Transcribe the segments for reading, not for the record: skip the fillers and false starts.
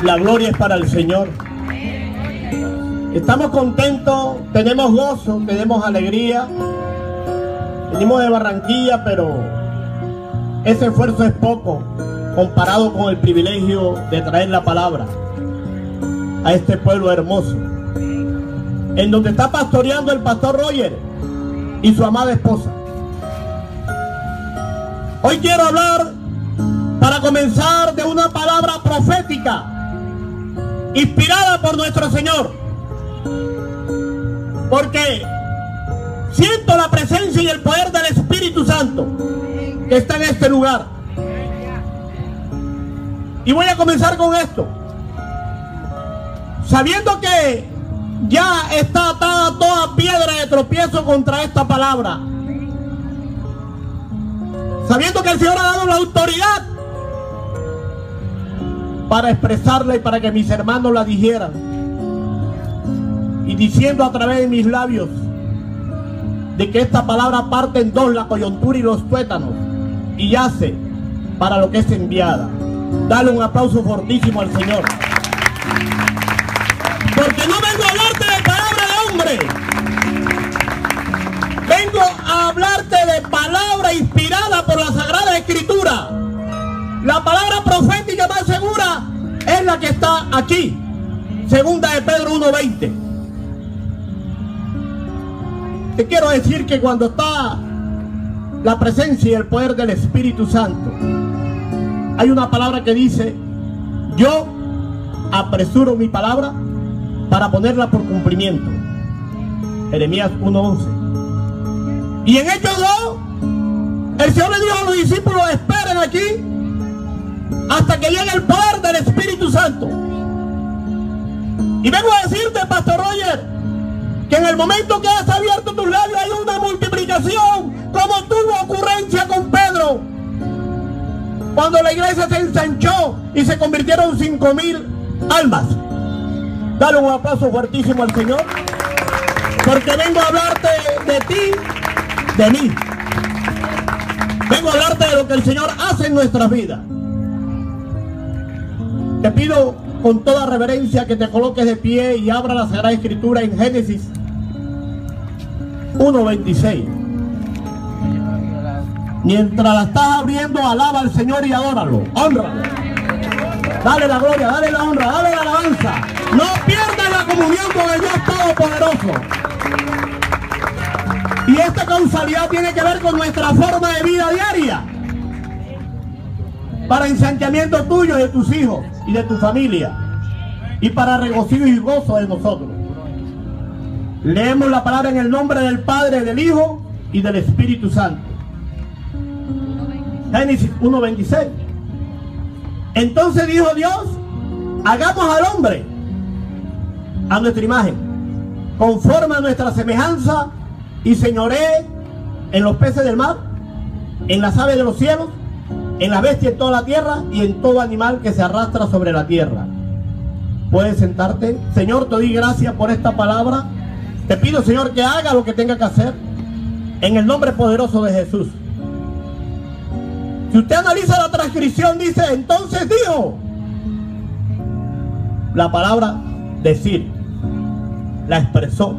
La gloria es para el Señor. Estamos contentos, tenemos gozo, tenemos alegría. Venimos de Barranquilla, pero ese esfuerzo es poco comparado con el privilegio de traer la palabra a este pueblo hermoso, en donde está pastoreando el pastor Roger y su amada esposa. Hoy quiero hablar, para comenzar, de una palabra profética inspirada por nuestro Señor, porque siento la presencia y el poder del Espíritu Santo que está en este lugar. Y voy a comenzar con esto, sabiendo que ya está atada toda piedra de tropiezo contra esta palabra, sabiendo que el Señor ha dado la autoridad para expresarla y para que mis hermanos la dijeran, y diciendo a través de mis labios de que esta palabra parte en dos la coyuntura y los tuétanos y yace para lo que es enviada. Dale un aplauso fortísimo al Señor, porque no vengo a hablarte de palabra de hombre, vengo a hablarte de palabra inspirada por la Sagrada Escritura. La palabra profética más segura es la que está aquí, segunda de Pedro 1:20. Te quiero decir que cuando está la presencia y el poder del Espíritu Santo, hay una palabra que dice: yo apresuro mi palabra para ponerla por cumplimiento. Jeremías 1:11. Y en Hechos 2, el Señor le dijo a los discípulos: esperen aquí hasta que llegue el poder del Espíritu Santo. Y vengo a decirte, pastor Roger, que en el momento que has abierto tus labios hay una multiplicación, como tuvo ocurrencia con Pedro, cuando la iglesia se ensanchó y se convirtieron 5,000 almas. Dale un aplauso fuertísimo al Señor, porque vengo a hablarte de ti, de mí. Vengo a hablarte de lo que el Señor hace en nuestras vidas. Te pido con toda reverencia que te coloques de pie y abra la Sagrada Escritura en Génesis 1:26. Mientras la estás abriendo, alaba al Señor y adóralo, honralo. Dale la gloria, dale la honra, dale la alabanza. No pierdas la comunión con el Dios Todopoderoso. Y esta causalidad tiene que ver con nuestra forma de vida diaria, para ensanchamiento tuyo y de tus hijos y de tu familia, y para regocijo y gozo de nosotros. Leemos la palabra en el nombre del Padre, del Hijo y del Espíritu Santo. Génesis 1:26. Entonces dijo Dios: hagamos al hombre a nuestra imagen, conforme a nuestra semejanza, y señoree en los peces del mar, en las aves de los cielos, en la bestia en toda la tierra y en todo animal que se arrastra sobre la tierra. Puedes sentarte. Señor, te doy gracias por esta palabra. Te pido, Señor, que haga lo que tenga que hacer en el nombre poderoso de Jesús. Si usted analiza la transcripción, dice: entonces dijo. La palabra decir la expresó: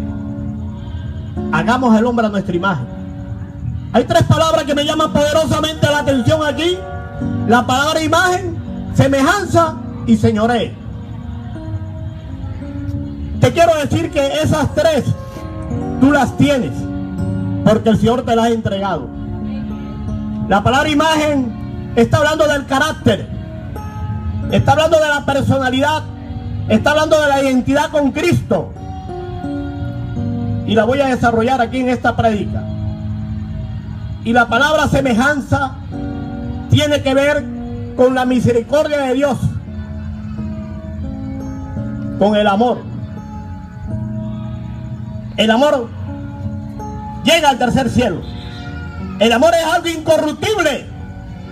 hagamos al hombre a nuestra imagen. Hay tres palabras que me llaman poderosamente la atención aquí: la palabra imagen, semejanza y señoreo. Te quiero decir que esas tres tú las tienes, porque el Señor te las ha entregado. La palabra imagen está hablando del carácter, está hablando de la personalidad, está hablando de la identidad con Cristo, y la voy a desarrollar aquí en esta prédica. Y la palabra semejanza tiene que ver con la misericordia de Dios, con el amor. El amor llega al tercer cielo. El amor es algo incorruptible.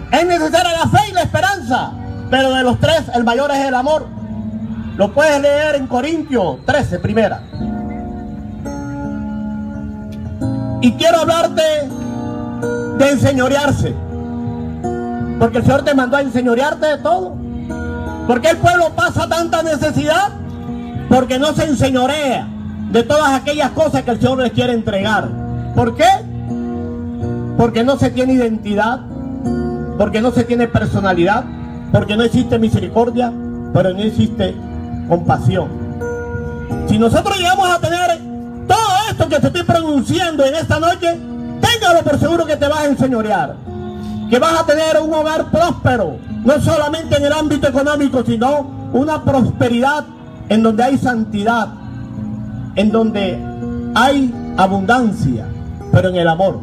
Es necesaria la fe y la esperanza, pero de los tres el mayor es el amor. Lo puedes leer en Corintios 13, primera. Y quiero hablarte de enseñorearse, porque el Señor te mandó a enseñorearte de todo. ¿Por qué el pueblo pasa tanta necesidad? Porque no se enseñorea de todas aquellas cosas que el Señor les quiere entregar. ¿Por qué? Porque no se tiene identidad, porque no se tiene personalidad, porque no existe misericordia, pero no existe compasión. Si nosotros llegamos a tener todo esto que te estoy pronunciando en esta noche, téngalo por seguro que te vas a enseñorear, que vas a tener un hogar próspero, no solamente en el ámbito económico, sino una prosperidad en donde hay santidad, en donde hay abundancia, pero en el amor,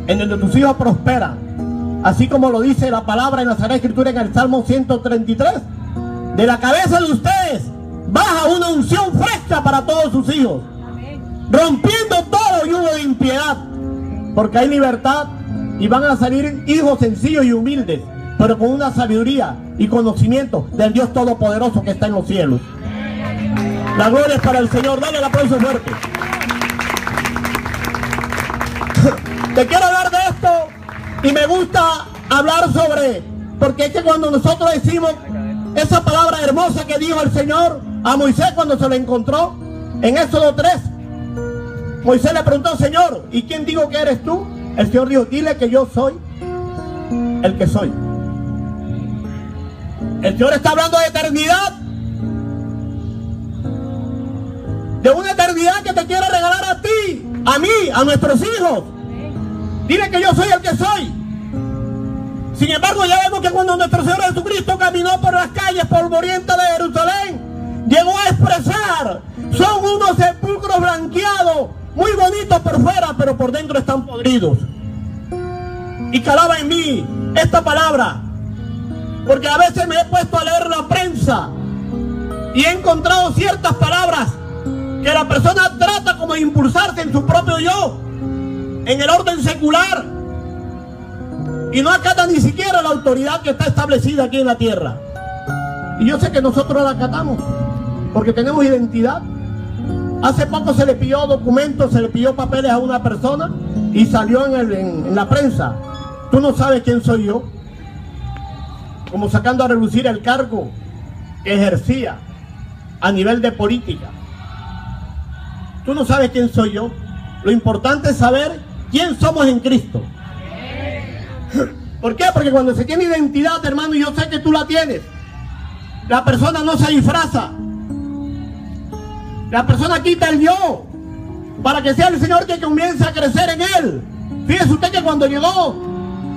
en donde tus hijos prosperan, así como lo dice la palabra en la Sagrada Escritura en el Salmo 133. De la cabeza de ustedes baja una unción fresca para todos sus hijos, rompiendo todo yugo de impiedad, porque hay libertad y van a salir hijos sencillos y humildes, pero con una sabiduría y conocimiento del Dios Todopoderoso que está en los cielos. La gloria es para el Señor. Dale el aplauso fuerte. Te quiero hablar de esto y me gusta hablar sobre, porque es que cuando nosotros decimos esa palabra hermosa que dijo el Señor a Moisés cuando se lo encontró en Éxodo 3, Moisés le preguntó: Señor, ¿y quién digo que eres tú? El Señor dijo: dile que yo soy el que soy. El Señor está hablando de eternidad, de una eternidad que te quiere regalar a ti, a mí, a nuestros hijos. Dile que yo soy el que soy. Sin embargo, ya vemos que cuando nuestro Señor Jesucristo caminó por las calles polvorientas de Jerusalén, llegó a expresar: son unos sepulcros blanqueados, muy bonitos por fuera, pero por dentro están podridos. Y calaba en mí esta palabra, porque a veces me he puesto a leer la prensa y he encontrado ciertas palabras que la persona trata como de impulsarse en su propio yo, en el orden secular, y no acata ni siquiera la autoridad que está establecida aquí en la tierra. Y yo sé que nosotros la acatamos porque tenemos identidad. Hace poco se le pidió documentos, se le pidió papeles a una persona y salió en la prensa: tú no sabes quién soy yo, como sacando a relucir el cargo que ejercía a nivel de política. Tú no sabes quién soy yo. Lo importante es saber quién somos en Cristo. ¿Por qué? Porque cuando se tiene identidad, hermano, y yo sé que tú la tienes, la persona no se disfraza. La persona quita el yo para que sea el Señor que comience a crecer en él. Fíjese usted que cuando llegó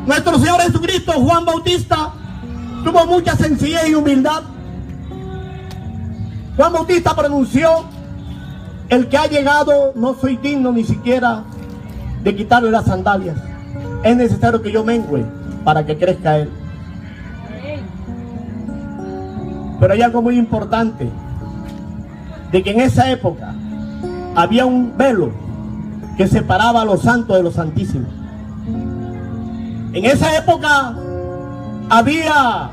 nuestro Señor Jesucristo, Juan Bautista tuvo mucha sencillez y humildad. Juan Bautista pronunció: el que ha llegado no soy digno ni siquiera de quitarle las sandalias. Es necesario que yo mengüe para que crezca él. Pero hay algo muy importante, de que en esa época había un velo que separaba a los santos de los santísimos. En esa época había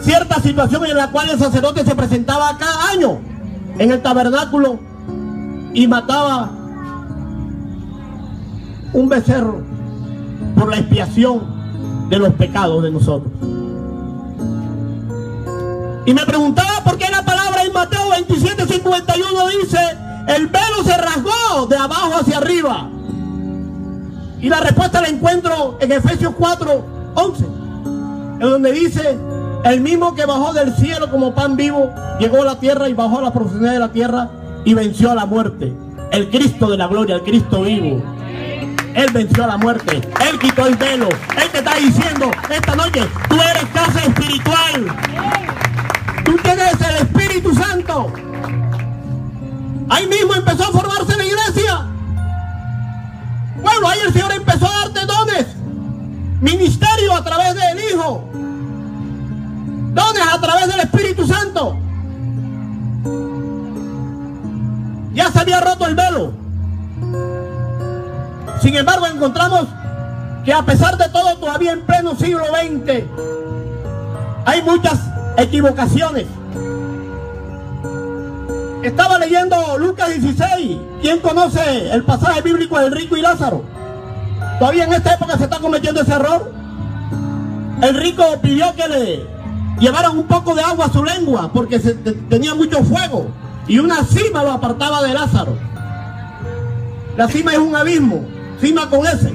cierta situación en la cual el sacerdote se presentaba cada año en el tabernáculo y mataba un becerro por la expiación de los pecados de nosotros. Y me preguntaba por qué la palabra en Mateo 27:51 dice: el velo se rasgó de abajo hacia arriba. Y la respuesta la encuentro en Efesios 4:11, en donde dice: el mismo que bajó del cielo como pan vivo, llegó a la tierra y bajó a la profundidad de la tierra y venció a la muerte. El Cristo de la gloria, el Cristo vivo. Él venció a la muerte, Él quitó el velo. Él te está diciendo esta noche: tú eres casa espiritual, tú tienes el Espíritu Santo. Ahí mismo empezó a formarse la iglesia. Bueno, ahí el Señor empezó a darte dones, ministerio a través del Hijo, dones a través del Espíritu Santo. Ya se había roto el velo. Sin embargo, encontramos que a pesar de todo, todavía en pleno siglo XX hay muchas equivocaciones. Estaba leyendo Lucas 16. ¿Quién conoce el pasaje bíblico del rico y Lázaro? Todavía en esta época se está cometiendo ese error. El rico pidió que le llevaran un poco de agua a su lengua porque tenía mucho fuego, y una cima lo apartaba de Lázaro. La cima es un abismo, cima con ese.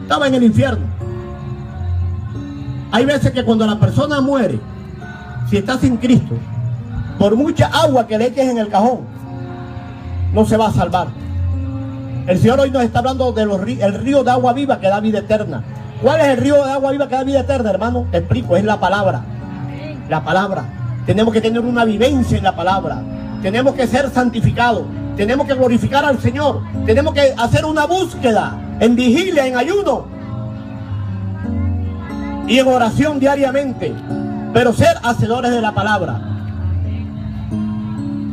Estaba en el infierno. Hay veces que cuando la persona muere, si está sin Cristo, por mucha agua que le eches en el cajón, no se va a salvar. El Señor hoy nos está hablando del río de agua viva que da vida eterna. ¿Cuál es el río de agua viva que da vida eterna, hermano? Te explico, es la palabra. La palabra. Tenemos que tener una vivencia en la palabra. Tenemos que ser santificados. Tenemos que glorificar al Señor. Tenemos que hacer una búsqueda en vigilia, en ayuno y en oración diariamente, pero ser hacedores de la palabra.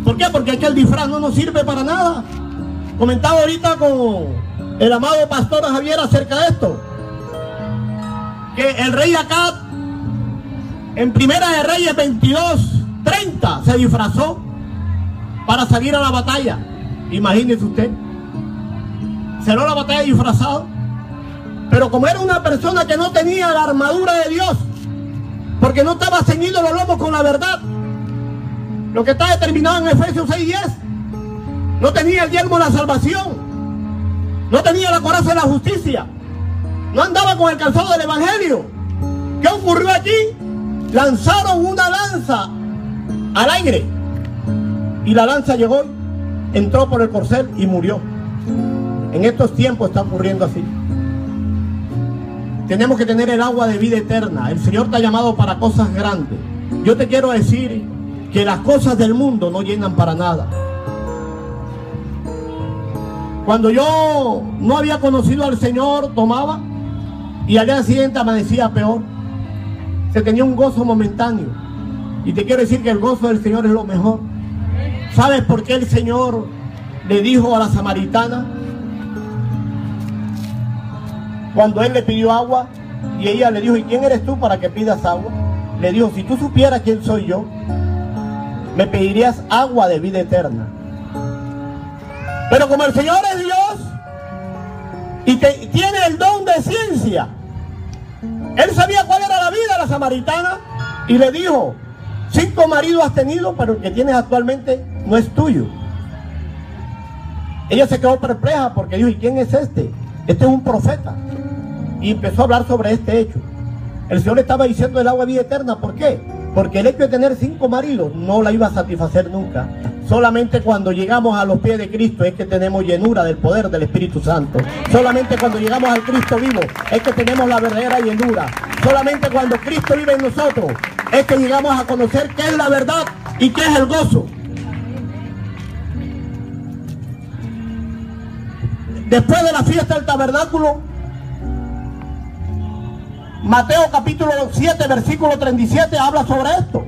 ¿Por qué? Porque aquel disfraz no nos sirve para nada. Comentaba ahorita con el amado pastor Javier acerca de esto, que el rey Acab en Primera de Reyes 22:30 se disfrazó para salir a la batalla. Imagínese usted, salió a la batalla disfrazado, pero como era una persona que no tenía la armadura de Dios, porque no estaba ceñido los lomos con la verdad, lo que está determinado en Efesios 6:10, no tenía el yelmo de la salvación, no tenía la coraza de la justicia, no andaba con el calzado del evangelio. ¿Qué ocurrió aquí? Lanzaron una lanza al aire y la lanza llegó, entró por el corcel y murió. En estos tiempos está ocurriendo así. Tenemos que tener el agua de vida eterna. El Señor te ha llamado para cosas grandes. Yo te quiero decir que las cosas del mundo no llenan para nada. Cuando yo no había conocido al Señor, tomaba y al día siguiente amanecía peor. Se tenía un gozo momentáneo. Y te quiero decir que el gozo del Señor es lo mejor. ¿Sabes por qué el Señor le dijo a la samaritana, cuando Él le pidió agua, y ella le dijo, ¿y quién eres tú para que pidas agua? Le dijo, si tú supieras quién soy yo, me pedirías agua de vida eterna. Pero como el Señor es Dios y tiene el don de ciencia, Él sabía cuál era la vida de la samaritana y le dijo, 5 maridos has tenido, pero el que tienes actualmente no es tuyo. Ella se quedó perpleja porque dijo, ¿y quién es este? Este es un profeta. Y empezó a hablar sobre este hecho. El Señor le estaba diciendo el agua de vida eterna. ¿Por qué? Porque el hecho de tener 5 maridos no la iba a satisfacer nunca. Solamente cuando llegamos a los pies de Cristo es que tenemos llenura del poder del Espíritu Santo. Solamente cuando llegamos al Cristo vivo es que tenemos la verdadera llenura. Solamente cuando Cristo vive en nosotros es que llegamos a conocer qué es la verdad y qué es el gozo. Después de la fiesta del tabernáculo, Mateo capítulo 7 versículo 37 habla sobre esto.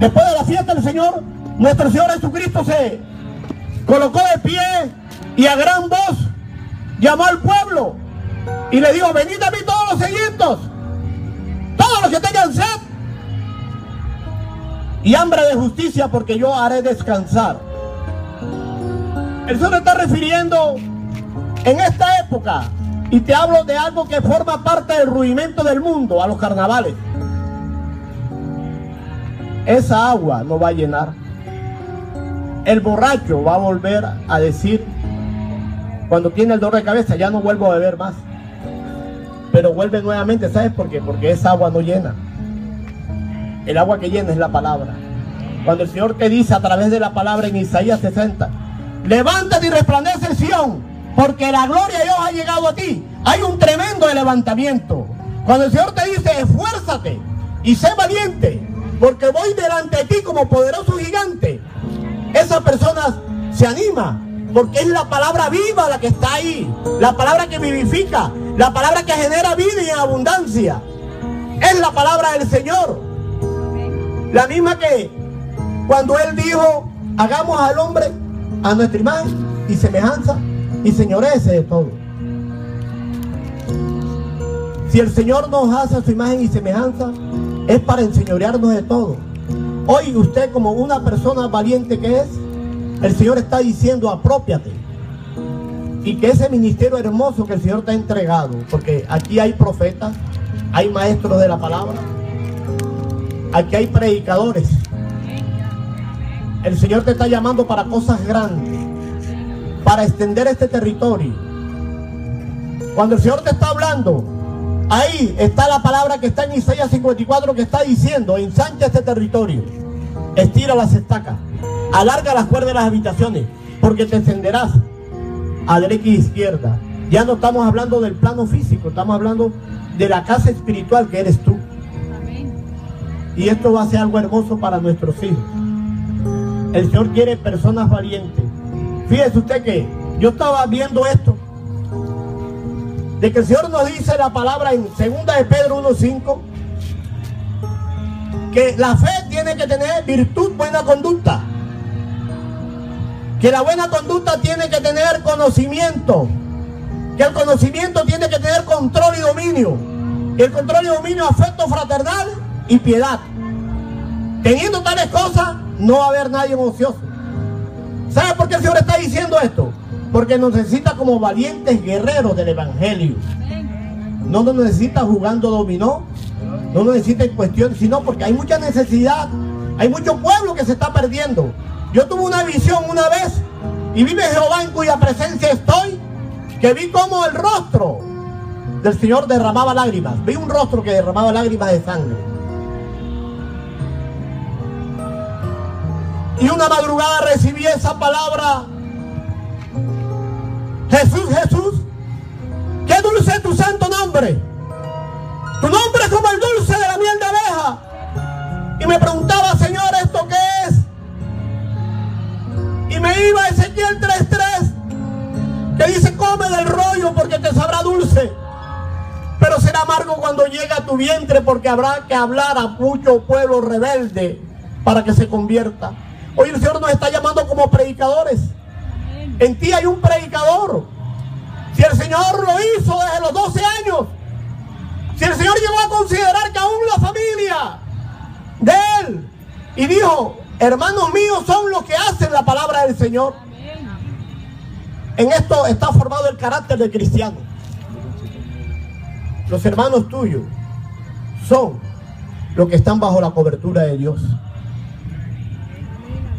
Después de la fiesta del Señor, nuestro Señor Jesucristo se colocó de pie y a gran voz llamó al pueblo y le dijo, venid a mí todos los sedientos, todos los que tengan sed y hambre de justicia, porque yo haré descansar. El Señor está refiriendo en esta época, y te hablo de algo que forma parte del rudimento del mundo, a los carnavales. Esa agua no va a llenar. El borracho va a volver a decir, cuando tiene el dolor de cabeza, ya no vuelvo a beber más. Pero vuelve nuevamente, ¿sabes por qué? Porque esa agua no llena. El agua que llena es la palabra. Cuando el Señor te dice a través de la palabra en Isaías 60, levántate y resplandece Sión, porque la gloria de Dios ha llegado a ti. Hay un tremendo levantamiento. Cuando el Señor te dice, esfuérzate y sé valiente, porque voy delante de ti como poderoso gigante, esa persona se anima, porque es la palabra viva la que está ahí, la palabra que vivifica, la palabra que genera vida y en abundancia. Es la palabra del Señor, la misma que cuando Él dijo, hagamos al hombre a nuestra imagen y semejanza, y señorece de todo. Si el Señor nos hace a su imagen y semejanza, es para enseñorearnos de todo. Hoy usted, como una persona valiente que es, el Señor está diciendo, aprópiate. Y que ese ministerio hermoso que el Señor te ha entregado, porque aquí hay profetas, Hay maestros de la palabra. Aquí hay predicadores. El Señor te está llamando para cosas grandes, para extender este territorio. Cuando el Señor te está hablando, ahí está la palabra que está en Isaías 54, que está diciendo: ensancha este territorio, estira las estacas, alarga las cuerdas de las habitaciones, porque te extenderás a derecha e izquierda. Ya no estamos hablando del plano físico, estamos hablando de la casa espiritual que eres tú. Y esto va a ser algo hermoso para nuestros hijos. El Señor quiere personas valientes. Fíjese usted que yo estaba viendo esto, de que el Señor nos dice la palabra en 2 de Pedro 1:5, que la fe tiene que tener virtud, buena conducta, que la buena conducta tiene que tener conocimiento, que el conocimiento tiene que tener control y dominio, y el control y dominio, afecto fraternal y piedad. Teniendo tales cosas, no va a haber nadie ocioso. ¿Sabe por qué el Señor está diciendo esto? Porque nos necesita como valientes guerreros del Evangelio. No nos necesita jugando dominó, no nos necesita en cuestión, sino porque hay mucha necesidad. Hay mucho pueblo que se está perdiendo. Yo tuve una visión una vez y vive Jehová en cuya presencia estoy, que vi como el rostro del Señor derramaba lágrimas. Vi un rostro que derramaba lágrimas de sangre. Y una madrugada recibí esa palabra: Jesús, Jesús, qué dulce es tu santo nombre. Tu nombre es como el dulce de la miel de abeja. Y me preguntaba: Señor, ¿esto qué es? Y me iba a Ezequiel 3:3, que dice: come del rollo porque te sabrá dulce, pero será amargo cuando llegue a tu vientre, porque habrá que hablar a mucho pueblo rebelde para que se convierta. Hoy el Señor nos está llamando como predicadores. En ti hay un predicador. Si el Señor lo hizo desde los 12 años, si el Señor llegó a considerar que aún la familia de Él, y dijo: hermanos míos son los que hacen la palabra del Señor. En esto está formado el carácter del cristiano. Los hermanos tuyos son los que están bajo la cobertura de Dios.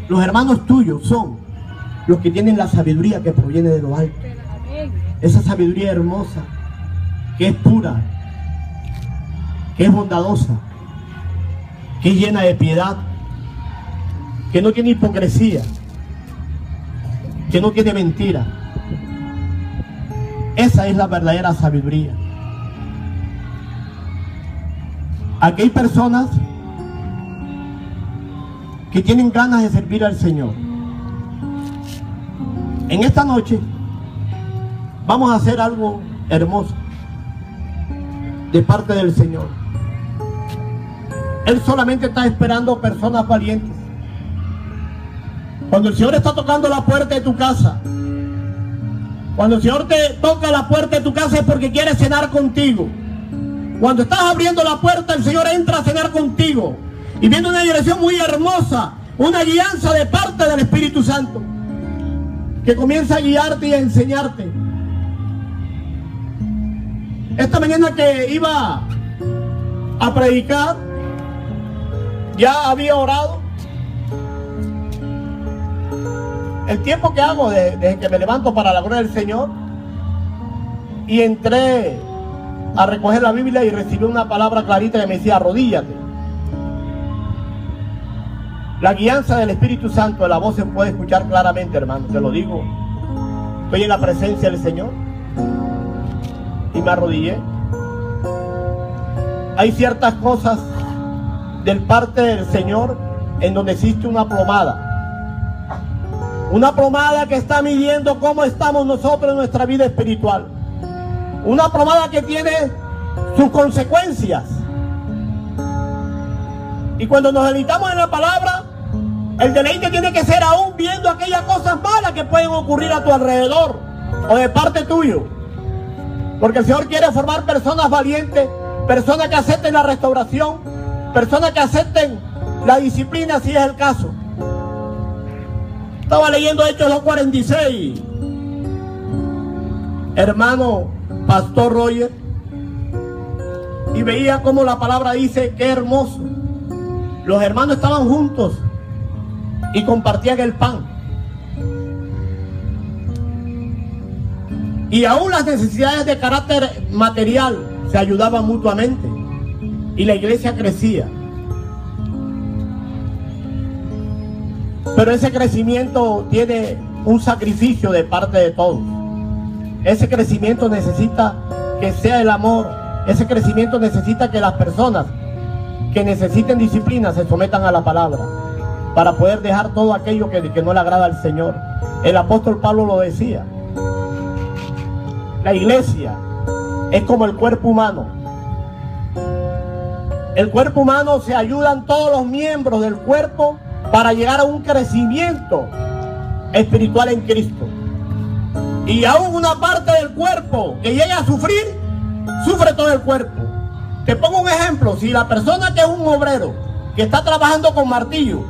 Los hermanos tuyos son los que tienen la sabiduría que proviene de lo alto. Esa sabiduría hermosa, que es pura, que es bondadosa, que es llena de piedad, que no tiene hipocresía, que no tiene mentira. Esa es la verdadera sabiduría. Aquí hay personas que tienen ganas de servir al Señor. En esta noche vamos a hacer algo hermoso de parte del Señor. Él solamente está esperando personas valientes. Cuando el Señor está tocando la puerta de tu casa, cuando el Señor te toca la puerta de tu casa, es porque quiere cenar contigo. Cuando estás abriendo la puerta, el Señor entra a cenar contigo y viene una dirección muy hermosa, una guianza de parte del Espíritu Santo, que comienza a guiarte y a enseñarte. Esta mañana que iba a predicar, ya había orado. El tiempo que hago desde que me levanto para la gloria del Señor, y entré a recoger la Biblia y recibí una palabra clarita que me decía: arrodíllate. La guianza del Espíritu Santo, la voz se puede escuchar claramente, hermano, te lo digo. Estoy en la presencia del Señor y me arrodillé. Hay ciertas cosas del parte del Señor en donde existe una plomada. Una plomada que está midiendo cómo estamos nosotros en nuestra vida espiritual. Una plomada que tiene sus consecuencias. Y cuando nos deleitamos en la palabra, el deleite tiene que ser aún viendo aquellas cosas malas que pueden ocurrir a tu alrededor o de parte tuyo. Porque el Señor quiere formar personas valientes, personas que acepten la restauración, personas que acepten la disciplina si es el caso. Estaba leyendo Hechos 2:46. Hermano Pastor Roger, y veía cómo la palabra dice, qué hermoso. Los hermanos estaban juntos y compartían el pan. Y aún las necesidades de carácter material se ayudaban mutuamente. Y la iglesia crecía. Pero ese crecimiento tiene un sacrificio de parte de todos. Ese crecimiento necesita que sea el amor. Ese crecimiento necesita que las personas que necesiten disciplina se sometan a la palabra para poder dejar todo aquello que no le agrada al Señor. El apóstol Pablo lo decía. La iglesia es como el cuerpo humano. El cuerpo humano se ayudan todos los miembros del cuerpo para llegar a un crecimiento espiritual en Cristo. Y aún una parte del cuerpo que llegue a sufrir, sufre todo el cuerpo. Te pongo un ejemplo. Si la persona que es un obrero, que está trabajando con martillo,